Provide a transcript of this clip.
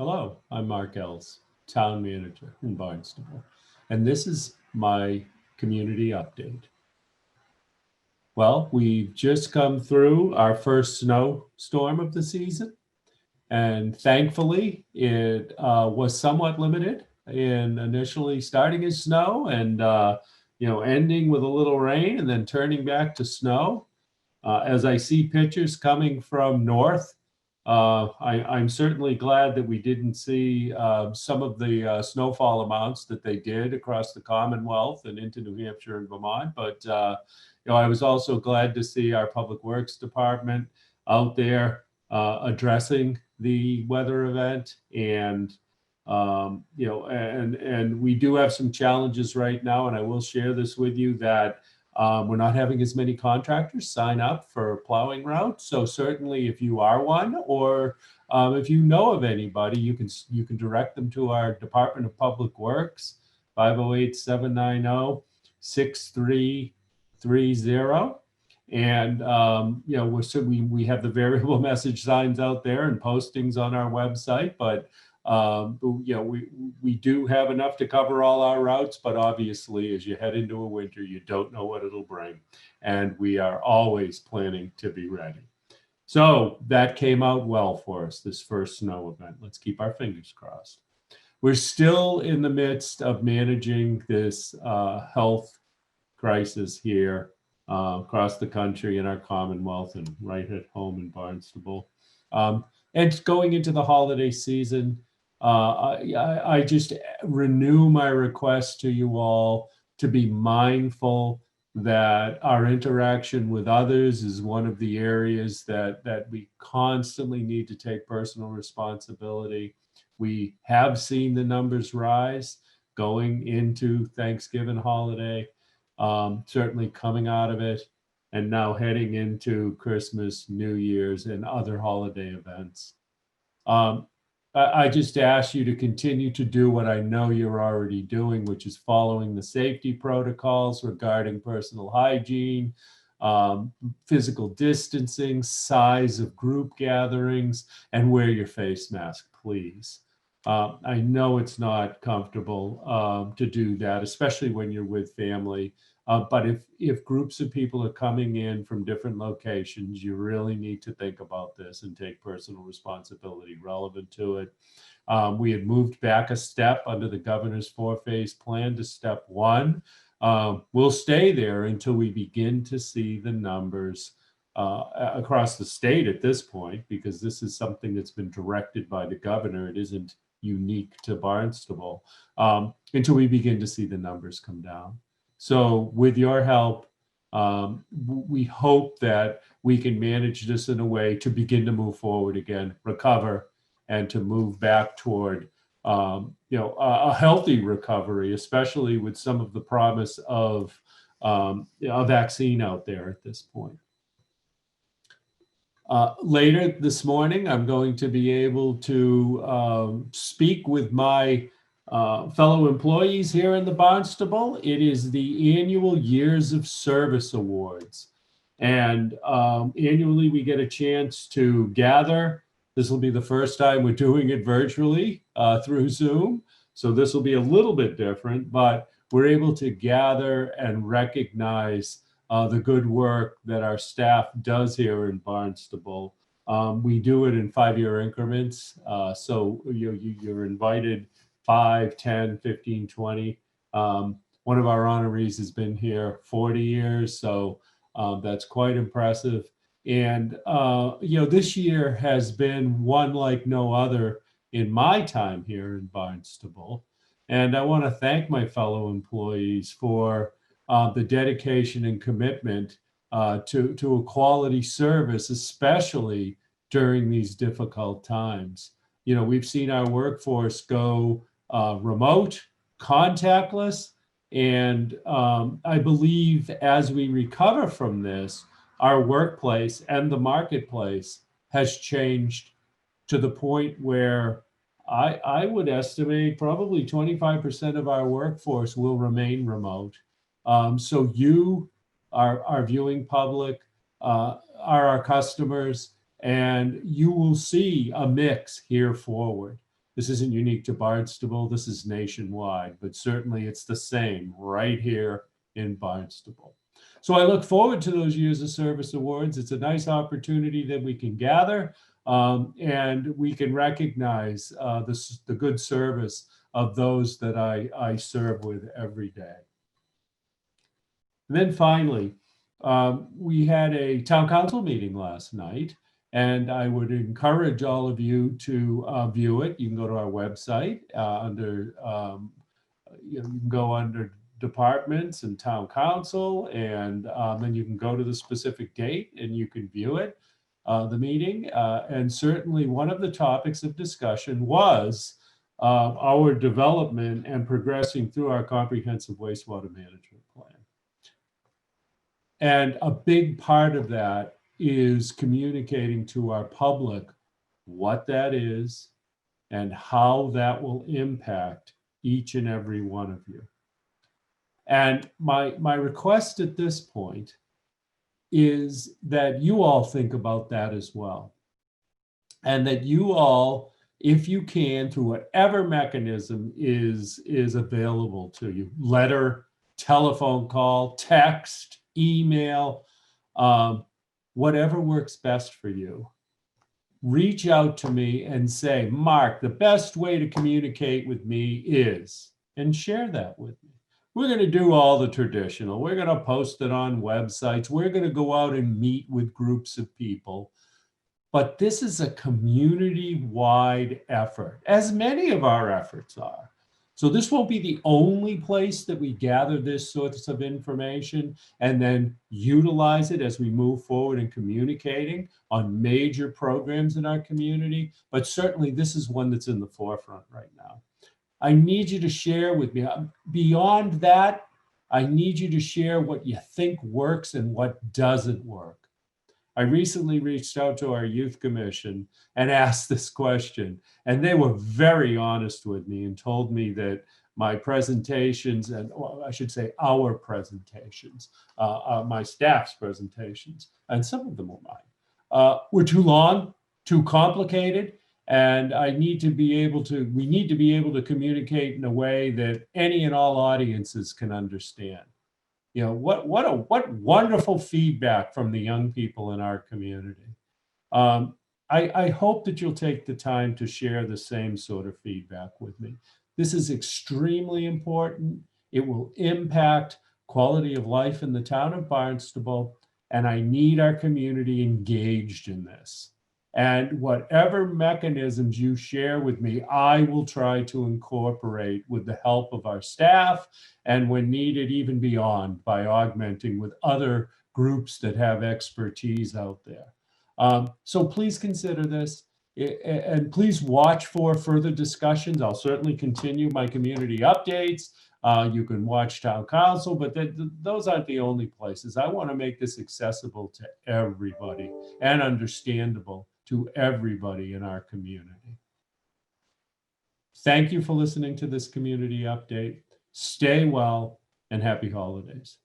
Hello, I'm Mark Ells, Town Manager in Barnstable, and this is my community update. Well, we've just come through our first snowstorm of the season, and thankfully it was somewhat limited in initially starting as snow and ending with a little rain and then turning back to snow. As I see pictures coming from north, I'm certainly glad that we didn't see some of the snowfall amounts that they did across the Commonwealth and into New Hampshire and Vermont. But I was also glad to see our Public Works Department out there addressing the weather event. And and we do have some challenges right now, and I will share this with you that we're not having as many contractors sign up for plowing routes. So certainly if you are one, or if you know of anybody, you can direct them to our Department of Public Works, 508-790-6330. And we have the variable message signs out there and postings on our website, but we do have enough to cover all our routes, but obviously as you head into a winter, you don't know what it'll bring. And we are always planning to be ready. So that came out well for us, this first snow event. Let's keep our fingers crossed. We're still in the midst of managing this health crisis here across the country in our Commonwealth and right at home in Barnstable. And going into the holiday season, I just renew my request to you all to be mindful that our interaction with others is one of the areas that we constantly need to take personal responsibility. We have seen the numbers rise going into Thanksgiving holiday, certainly coming out of it, and now heading into Christmas, New Year's, and other holiday events. I just ask you to continue to do what I know you're already doing, which is following the safety protocols regarding personal hygiene, physical distancing, size of group gatherings, and wear your face mask, please. I know it's not comfortable to do that, especially when you're with family. But if groups of people are coming in from different locations, you really need to think about this and take personal responsibility relevant to it. We had moved back a step under the governor's 4-phase plan to step 1. We'll stay there until we begin to see the numbers across the state at this point, because this is something that's been directed by the governor. It isn't unique to Barnstable, until we begin to see the numbers come down. So with your help, we hope that we can manage this in a way to begin to move forward again, recover, and to move back toward a healthy recovery, especially with some of the promise of a vaccine out there at this point. Later this morning, I'm going to be able to speak with my fellow employees here in the Barnstable. It is the annual Years of Service Awards. And annually we get a chance to gather. This will be the first time we're doing it virtually through Zoom. So this will be a little bit different, but we're able to gather and recognize the good work that our staff does here in Barnstable. We do it in 5-year increments. So you're invited 5, 10, 15, 20. One of our honorees has been here 40 years, so that's quite impressive. And this year has been one like no other in my time here in Barnstable. And I want to thank my fellow employees for the dedication and commitment to a quality service, especially during these difficult times. We've seen our workforce go remote, contactless, and I believe as we recover from this, our workplace and the marketplace has changed to the point where I would estimate probably 25% of our workforce will remain remote. So you, our viewing public, are our customers, and you will see a mix here forward. This isn't unique to Barnstable. This is nationwide, but certainly it's the same right here in Barnstable. So I look forward to those Years of Service Awards. It's a nice opportunity that we can gather and we can recognize the good service of those that I serve with every day. And then finally, we had a town council meeting last night, and I would encourage all of you to view it. You can go to our website you can go under departments and town council, and then you can go to the specific date and you can view it, the meeting. And certainly one of the topics of discussion was our development and progressing through our comprehensive wastewater management plan. And a big part of that is communicating to our public what that is and how that will impact each and every one of you. And my request at this point is that you all think about that as well. And that you all, if you can, through whatever mechanism is available to you, letter, telephone call, text, email, whatever works best for you, reach out to me and say, Mark, the best way to communicate with me is, and share that with me. We're going to do all the traditional. We're going to post it on websites. We're going to go out and meet with groups of people. But this is a community-wide effort, as many of our efforts are. So this won't be the only place that we gather this sorts of information and then utilize it as we move forward in communicating on major programs in our community. But certainly this is one that's in the forefront right now. I need you to share with me. Beyond that, I need you to share what you think works and what doesn't work. I recently reached out to our youth commission and asked this question, and they were very honest with me and told me that my presentations, and well, I should say our presentations, my staff's presentations, and some of them were mine, were too long, too complicated, and we need to be able to communicate in a way that any and all audiences can understand. You know, what wonderful feedback from the young people in our community. I hope that you'll take the time to share the same sort of feedback with me. This is extremely important. It will impact quality of life in the town of Barnstable, and I need our community engaged in this. And whatever mechanisms you share with me, I will try to incorporate with the help of our staff, and when needed, even beyond, by augmenting with other groups that have expertise out there. So please consider this, and please watch for further discussions. I'll certainly continue my community updates. You can watch town council, but those aren't the only places. I want to make this accessible to everybody and understandable to everybody in our community. Thank you for listening to this community update. Stay well and happy holidays.